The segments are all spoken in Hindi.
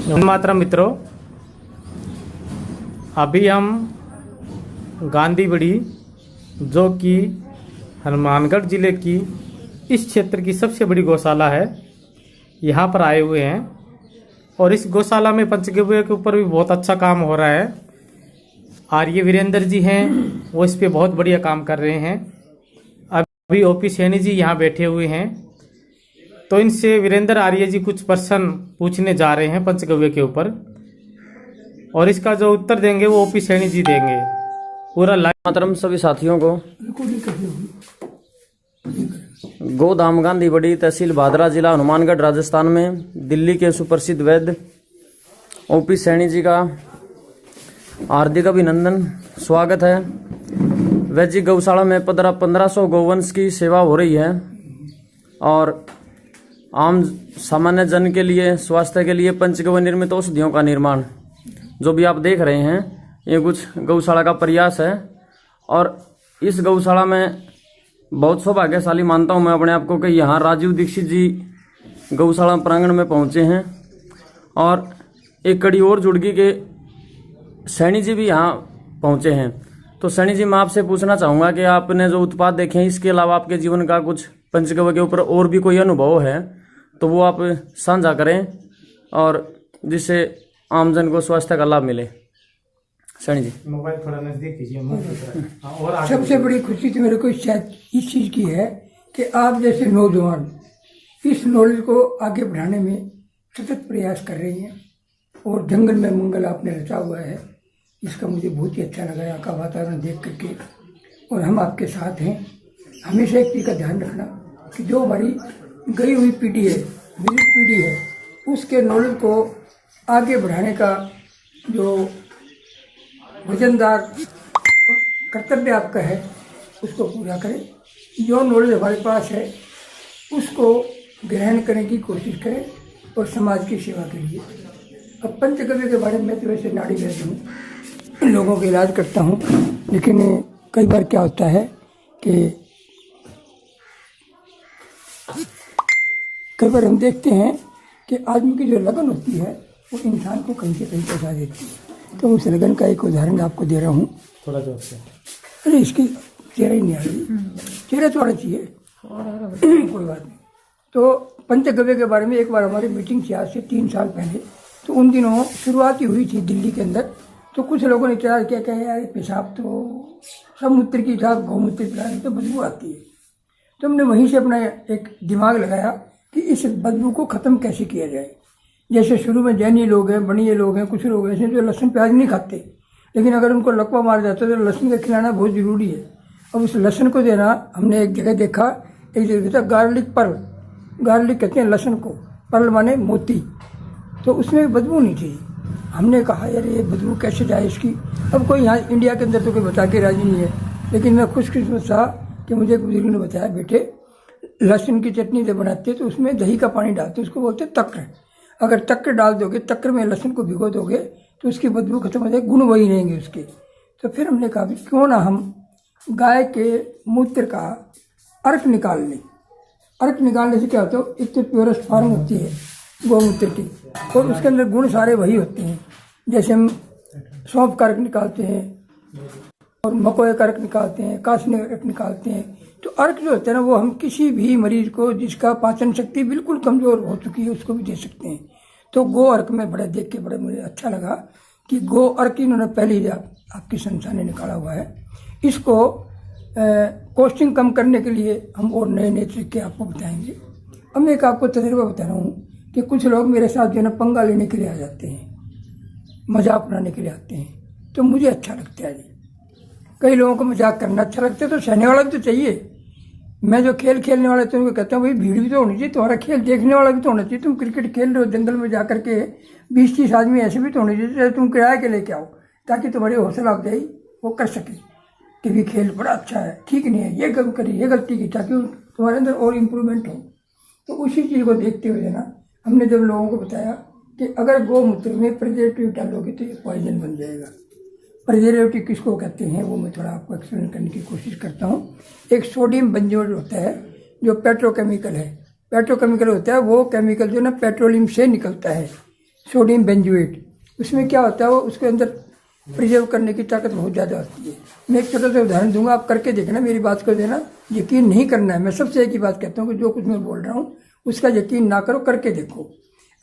मातरम मित्रों, अभी हम गांधीबड़ी जो कि हनुमानगढ़ जिले की इस क्षेत्र की सबसे बड़ी गौशाला है, यहाँ पर आए हुए हैं। और इस गौशाला में पंचगव्य के ऊपर भी बहुत अच्छा काम हो रहा है। और ये वीरेंद्र जी हैं, वो इस पे बहुत बढ़िया काम कर रहे हैं। अभी ओपी सैनी जी यहाँ बैठे हुए हैं, तो इनसे वीरेंद्र आर्य जी कुछ प्रश्न पूछने जा रहे हैं पंचगव्य के ऊपर, और इसका जो उत्तर देंगे वो ओपी सैनी जी देंगे। पूरा लाइव। मातरम सभी साथियों को गोधाम गांधीबड़ी तहसील भादरा जिला हनुमानगढ़ राजस्थान में दिल्ली के सुप्रसिद्ध वैद्य ओपी सैनी जी का हार्दिक अभिनंदन, स्वागत है। वैद्य जी गौशाला में 1500 गौवंश की सेवा हो रही है और आम सामान्य जन के लिए, स्वास्थ्य के लिए पंचगव्य निर्मित औषधियों का निर्माण जो भी आप देख रहे हैं, ये कुछ गौशाला का प्रयास है। और इस गौशाला में बहुत सौभाग्यशाली मानता हूं मैं अपने आप को कि यहाँ राजीव दीक्षित जी गौशाला प्रांगण में पहुंचे हैं। और एक कड़ी और जुड़ गई कि सैनी जी भी यहाँ पहुंचे हैं। तो सैनी जी, मैं आपसे पूछना चाहूँगा कि आपने जो उत्पाद देखे हैं, इसके अलावा आपके जीवन का कुछ पंचगव्य के ऊपर और भी कोई अनुभव है तो वो आप साझा करें, और जिससे आमजन को स्वास्थ्य का लाभ मिले। सैनी जी, मोबाइल थोड़ा नजदीक कीजिए। सबसे बड़ी खुशी तो मेरे को शायद इस चीज़ की है कि आप जैसे नौजवान इस नॉलेज को आगे बढ़ाने में सतत प्रयास कर रही हैं, और जंगल में मंगल आपने रचा हुआ है। इसका मुझे बहुत ही अच्छा लगा यहाँ का वातावरण देख करके। और हम आपके साथ हैं। हमेशा एक चीज़ का ध्यान रखना कि जो हमारी गई हुई पीढ़ी है, बुजुर्ग पीढ़ी है, उसके नॉलेज को आगे बढ़ाने का जो वजनदार कर्तव्य आपका है, उसको पूरा करें। जो नॉलेज हमारे पास है उसको ग्रहण करने की कोशिश करें और समाज की सेवा के लिए। अब पंचगव्य के बारे में तो वैसे नाड़ी वैद्य हूँ, लोगों का इलाज करता हूँ, लेकिन कई बार क्या होता है कि कई बार हम देखते हैं कि आदमी की जो लगन होती है वो इंसान को कहीं से कहीं पहुँचा देती है। तो उस लगन का एक उदाहरण आपको दे रहा हूँ। थोड़ा जोर से। अरे इसकी चेहरा ही नहीं आ रही, चेहरा तो आना चाहिए, कोई बात नहीं। तो पंचगव्य के बारे में एक बार हमारी मीटिंग थी आज से 3 साल पहले। तो उन दिनों शुरुआत ही हुई थी दिल्ली के अंदर। तो कुछ लोगों ने इतराज किया कि यार पेशाब तो सब मूत्र की था, गौमूत्र पिलाने तो बदबू आती है। तो हमने वहीं से अपना एक दिमाग लगाया कि इस बदबू को ख़त्म कैसे किया जाए। जैसे शुरू में जैनी लोग हैं, बनिए लोग हैं, कुछ लोग ऐसे जो लहसुन प्याज नहीं खाते, लेकिन अगर उनको लकवा मार जाता है तो लहसुन का खिलाना बहुत ज़रूरी है। अब उस लहसुन को देना, हमने एक जगह देखा, एक जगह था गार्लिक पर्ल, गार्लिक कहते हैं लहसुन को, पर्ल माने मोती। तो उसमें बदबू नहीं थी। हमने कहा यार ये बदबू कैसे जाए इसकी। अब कोई यहाँ इंडिया के अंदर तो कोई बता के राजी नहीं है, लेकिन मैं खुशकिस्मत था कि मुझे एक बुजुर्ग ने बताया, बेटे लहसुन की चटनी जब बनाते तो उसमें दही का पानी डालते, उसको बोलते तक्र। अगर तक्र डाल दोगे, तक्र में लहसुन को भिगो दोगे तो उसकी बदबू खत्म हो जाएगी, गुण वही रहेंगे उसके। तो फिर हमने कहा भी क्यों ना हम गाय के मूत्र का अर्क निकाल लें। अर्क निकालने से क्या होता है, एक तो प्योरेस्ट फॉर्म होती है गौमूत्र की, और उसके अंदर गुण सारे वही होते हैं। जैसे हम सौंफ का अर्क निकालते हैं और मकोए का अर्क निकालते हैं, कासने का अर्क निकालते हैं। तो अर्क जो होता है ना, वो हम किसी भी मरीज को जिसका पाचन शक्ति बिल्कुल कमज़ोर हो चुकी है उसको भी दे सकते हैं। तो गो अर्क में बड़ा देख के बड़ा मुझे अच्छा लगा कि गो अर्क इन्होंने पहले ही आपकी संस्था ने निकाला हुआ है। इसको कॉस्टिंग कम करने के लिए हम और नए नए तरीके आपको बताएंगे। अब मैं एक आपको तजुर्बा बता रहा हूँ कि कुछ लोग मेरे साथ जो है ना पंगा लेने के लिए आ जाते हैं, मजाक बनाने के लिए आते हैं, तो मुझे अच्छा लगता है। कई लोगों को मजाक करना अच्छा लगता है, तो सहने वाला भी तो चाहिए। मैं जो खेल खेलने वाला तो उनको कहता हूँ भाई भीड़ भी तो होनी चाहिए, तुम्हारा खेल देखने वाला भी तो होना चाहिए। तुम क्रिकेट खेल रहे हो जंगल में जाकर के, 20-30 आदमी ऐसे भी तो होने चाहिए, तुम किराए के लेके आओ ताकि तुम्हारी हौसला अफजाई वो कर सके कि भी खेल बड़ा अच्छा है, ठीक नहीं है, ये गलती करी, ये गलती की, ताकि तुम्हारे अंदर और इम्प्रूवमेंट हो। तो उसी चीज़ को देखते हुए ना हमने जब लोगों को बताया कि अगर गौमूत्र में प्रिजर्वेटिव डालोगे तो ये पॉइजन बन जाएगा। प्रिजर्वेटिव किसको कहते हैं वो मैं थोड़ा आपको एक्सप्लेन करने की कोशिश करता हूँ। एक सोडियम बेंजोएट होता है जो पेट्रोकेमिकल है। पेट्रोकेमिकल होता है वो केमिकल जो ना पेट्रोलियम से निकलता है। Sodium benzoate. उसमें क्या होता है, वो उसके अंदर प्रिजर्व करने की ताकत बहुत ज़्यादा होती है। मैं एक छोटा सा उदाहरण दूंगा, आप करके देखना, मेरी बात को देना, यकीन नहीं करना है। मैं सबसे एक ही बात कहता हूँ कि जो कुछ मैं बोल रहा हूँ उसका यकीन ना करो, करके देखो।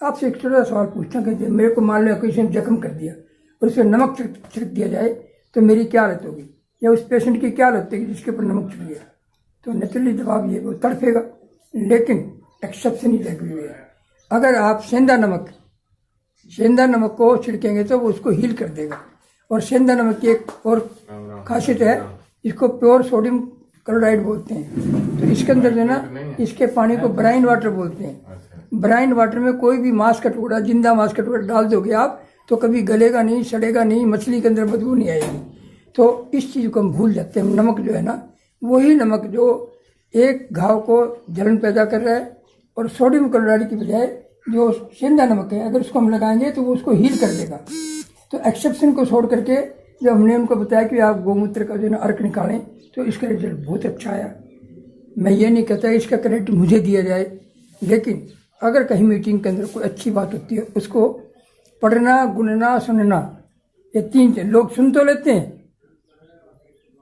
आपसे एक छोटा सा सवाल पूछता हूँ कि मेरे को मान लो किसी ने जख्म कर दिया और उस पर नमक छिड़क दिया जाए तो मेरी क्या हालत होगी, या उस पेशेंट की क्या हालत होगी जिसके ऊपर नमक छिड़ गया? तो नेचुरली जवाब ये, वो तड़फेगा। लेकिन एक्सेप्शन ही लगी हुई है, अगर आप सेंधा नमक को छिड़केंगे तो वो उसको हील कर देगा। और सेंधा नमक की एक और खासियत है, इसको प्योर सोडियम क्लोराइड बोलते हैं। तो इसके अंदर जो ना, इसके पानी को ब्राइन वाटर बोलते हैं। ब्राइन वाटर में कोई भी मांस का टुकड़ा, जिंदा मांस का टुकड़ा डाल दोगे आप तो कभी गलेगा नहीं, सड़ेगा नहीं, मछली के अंदर बदबू नहीं आएगी। तो इस चीज़ को हम भूल जाते हैं। नमक जो है ना, वही नमक जो एक घाव को जलन पैदा कर रहा है, और सोडियम क्लोराइड की बजाय जो सेंधा नमक है, अगर उसको हम लगाएंगे तो वो उसको हील कर देगा। तो एक्सेप्शन को छोड़ करके जब हमने उनको बताया कि आप गोमूत्र का जो ना अर्क निकालें, तो इसका रिजल्ट बहुत अच्छा आया। मैं ये नहीं कहता इसका क्रेडिट मुझे दिया जाए, लेकिन अगर कहीं मीटिंग के अंदर कोई अच्छी बात होती है, उसको पढ़ना, गुनना, सुनना, ये तीन चीज लोग सुन तो लेते हैं,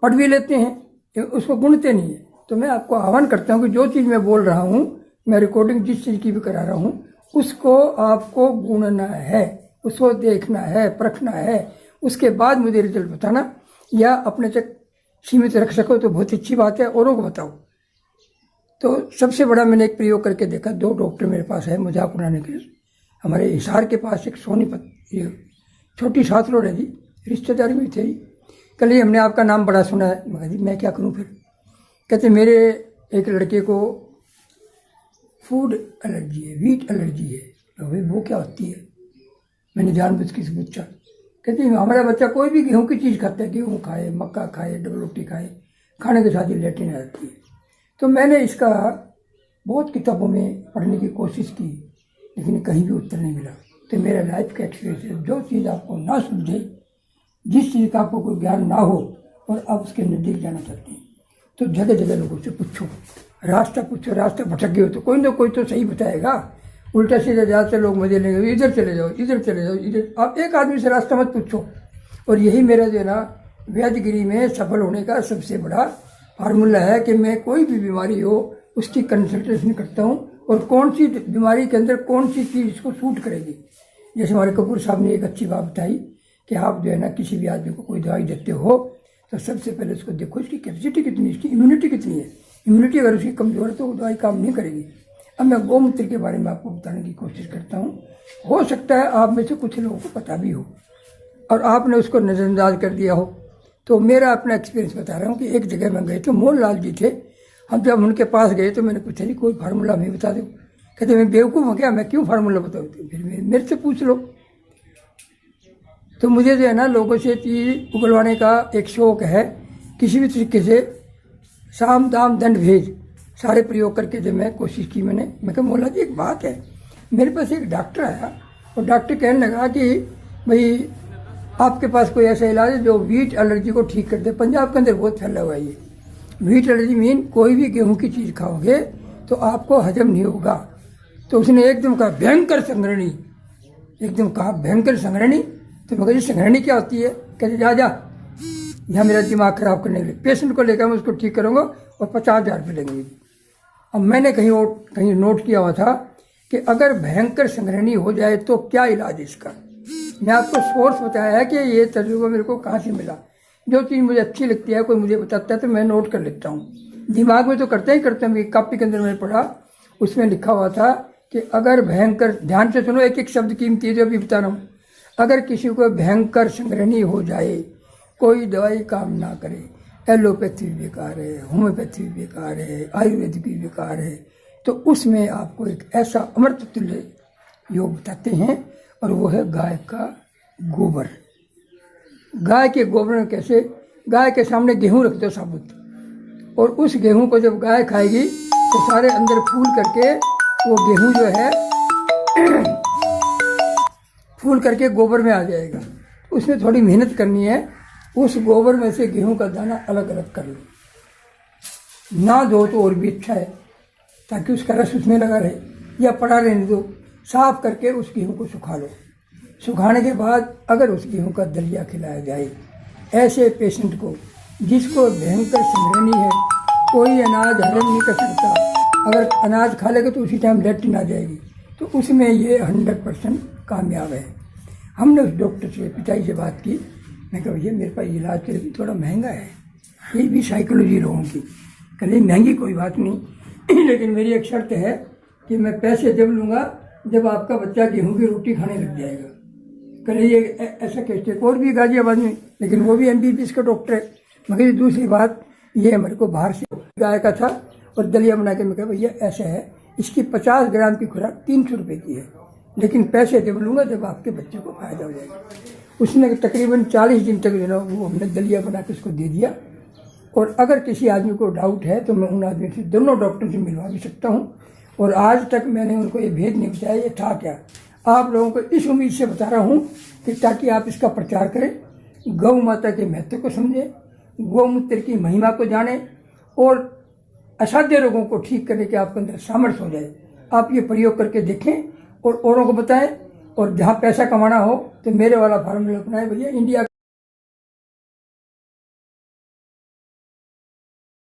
पढ़ भी लेते हैं, उसको गुनते नहीं है। तो मैं आपको आह्वान करता हूँ कि जो चीज़ मैं बोल रहा हूँ, मैं रिकॉर्डिंग जिस चीज़ की भी करा रहा हूँ, उसको आपको गुनना है, उसको देखना है, परखना है, उसके बाद मुझे रिजल्ट बताना, या अपने तक सीमित रख सको तो बहुत अच्छी बात है, औरों को बताओ। तो सबसे बड़ा मैंने एक प्रयोग करके देखा, 2 डॉक्टर मेरे पास है, मजाक उड़ाने के। हमारे हिसार के पास एक सोनीपत, छोटी साथ रोड है जी, रिश्तेदारी में थे। कल ही हमने आपका नाम बड़ा सुना है। मैं कहा जी मैं क्या करूं फिर? कहते मेरे एक लड़के को फूड एलर्जी है, व्हीट एलर्जी है। तो भाई वो क्या होती है? मैंने जानबूझ के पूछा। कहते हमारा बच्चा कोई भी गेहूं की चीज़ खाता है, गेहूं खाए, मक्का खाए, डबल रोटी खाए, खाने के साथ ही लेटिन आ जाती है। तो मैंने इसका बहुत किताबों में पढ़ने की कोशिश की, लेकिन कहीं भी उत्तर नहीं मिला। तो मेरा लाइफ का एक्सपीरियंस है, जो चीज़ आपको ना सुलझे, जिस चीज़ का आपको कोई ज्ञान ना हो और आप उसके नज़दीक जाना चाहते हैं, तो जगह जगह लोगों से पूछो, रास्ता पूछो। रास्ता भटक गए हो तो कोई ना कोई तो सही बताएगा। उल्टा सीधा जाते लोग मजे लेंगे, इधर चले जाओ, इधर चले जाओ, इधर। आप एक आदमी से रास्ता मत पूछो। और यही मेरा जो है ना वैद्यगिरी में सफल होने का सबसे बड़ा फार्मूला है कि मैं कोई भी बीमारी हो उसकी कंसल्टेशन करता हूँ, और कौन सी बीमारी के अंदर कौन सी चीज़ इसको सूट करेगी। जैसे हमारे कपूर साहब ने एक अच्छी बात बताई कि आप जो है ना किसी भी आदमी को कोई दवाई देते हो तो सबसे पहले उसको देखो इसकी कैपेसिटी कितनी, इसकी इम्यूनिटी कितनी है। इम्यूनिटी अगर उसकी कमजोर है तो वो दवाई काम नहीं करेगी। अब मैं गोमूत्र के बारे में आपको बताने की कोशिश करता हूँ। हो सकता है आप में से कुछ लोगों को पता भी हो और आपने उसको नज़रअंदाज कर दिया हो। तो मेरा अपना एक्सपीरियंस बता रहा हूँ कि एक जगह में गए थे, मोहन लाल जी थे। हम जब उनके पास गए तो मैंने पूछा जी कोई फार्मूला हमें बता दो। कहते मैं बेवकूफ़ हूँ क्या, मैं क्यों फार्मूला बताऊँ? फिर मेरे से पूछ लो। तो मुझे जो है ना लोगों से चीज़ उगलवाने का एक शौक है। किसी भी तरीके से साम दाम दंड भेज सारे प्रयोग करके जब मैं कोशिश की, मैं कहा मोहल्ला जी एक बात है, मेरे पास एक डॉक्टर आया और डॉक्टर कहने लगा कि भाई आपके पास कोई ऐसा इलाज है जो व्हीट एलर्जी को ठीक कर दे। पंजाब के अंदर बहुत फैला हुआ है ये व्हीट एलर्जी। मीन कोई भी गेहूं की चीज़ खाओगे तो आपको हजम नहीं होगा। तो उसने एकदम कहा भयंकर संग्रहणी, एकदम कहा भयंकर संग्रहणी। तो मैं कहा संग्रहणी क्या होती है? कहते जा यहाँ मेरा दिमाग खराब करने के लिए पेशेंट को लेकर मैं उसको ठीक करूँगा और 50,000 रुपये लगेंगे। अब मैंने कहीं नोट किया हुआ था कि अगर भयंकर संग्रहणी हो जाए तो क्या इलाज इसका। मैं आपको सोर्स बताया है कि ये तजुर्बा मेरे को कहाँ से मिला। जो चीज़ मुझे अच्छी लगती है, कोई मुझे बताता है तो मैं नोट कर लेता हूँ। दिमाग में तो करते ही करते हैं। कॉपी के अंदर मैंने पढ़ा, उसमें लिखा हुआ था कि अगर भयंकर, ध्यान से सुनो, एक एक शब्द कीमती है जो अभी बता रहा हूँ। अगर किसी को भयंकर संग्रहणी हो जाए, कोई दवाई काम ना करे, एलोपैथी भी बेकार है, होम्योपैथी भी बेकार है, आयुर्वेदिक भी बेकार है, तो उसमें आपको एक ऐसा अमृत तुल्य योग बताते हैं और वो है गाय का गोबर। गाय के गोबर में कैसे, गाय के सामने गेहूं रख दो साबुत, और उस गेहूं को जब गाय खाएगी तो सारे अंदर फूल करके वो गेहूं जो है फूल करके गोबर में आ जाएगा। उसमें थोड़ी मेहनत करनी है। उस गोबर में से गेहूं का दाना अलग अलग कर लो, ना दो तो और भी अच्छा है ताकि उसका रस उसमें लगा रहे, या पड़ा रहने दो। साफ करके उस गेहूं को सुखा लो, सुखाने के बाद अगर उस गेहूं का दलिया खिलाया जाए ऐसे पेशेंट को जिसको भयंकर संग्रहणी है, कोई अनाज हजम नहीं कर सकता, अगर अनाज खा लेगा तो उसी टाइम लेट्रिन आ जाएगी, तो उसमें ये 100% कामयाब है। हमने उस डॉक्टर से, पिताजी से बात की, मैं कहा भैया मेरे पास इलाज के लिए थोड़ा महंगा है, ये भी साइकोलॉजी लोगों की, कहीं महंगी कोई बात नहीं लेकिन मेरी एक शर्त है कि मैं पैसे जब लूँगा जब आपका बच्चा गेहूं की रोटी खाने लग जाएगा। कल ये ऐसा कहते और भी गाजियाबाद में, लेकिन वो भी MBBS का डॉक्टर है। मगर दूसरी बात ये हमारे को बाहर से गाय का था और दलिया बना के मैं कहा भैया ऐसा है, इसकी 50 ग्राम की खुराक 300 रुपये की है, लेकिन पैसे जब लूँगा जब आपके बच्चे को फायदा हो जाएगा। उसने तकरीबन 40 दिन तक जो है वो हमने दलिया बना के उसको दे दिया। और अगर किसी आदमी को डाउट है तो मैं उन आदमी से, दोनों डॉक्टर से मिलवा भी सकता हूँ। और आज तक मैंने उनको ये भेद नहीं बताया ये था क्या। आप लोगों को इस उम्मीद से बता रहा हूँ कि ताकि आप इसका प्रचार करें, गौ माता के महत्व को समझें, गौमूत्र की महिमा को जानें और असाध्य रोगों को ठीक करने के आपके अंदर सामर्थ्य हो जाए। आप ये प्रयोग करके देखें और औरों को बताएं। और जहाँ पैसा कमाना हो तो मेरे वाला फार्मूला अपनाएं भैया। इंडिया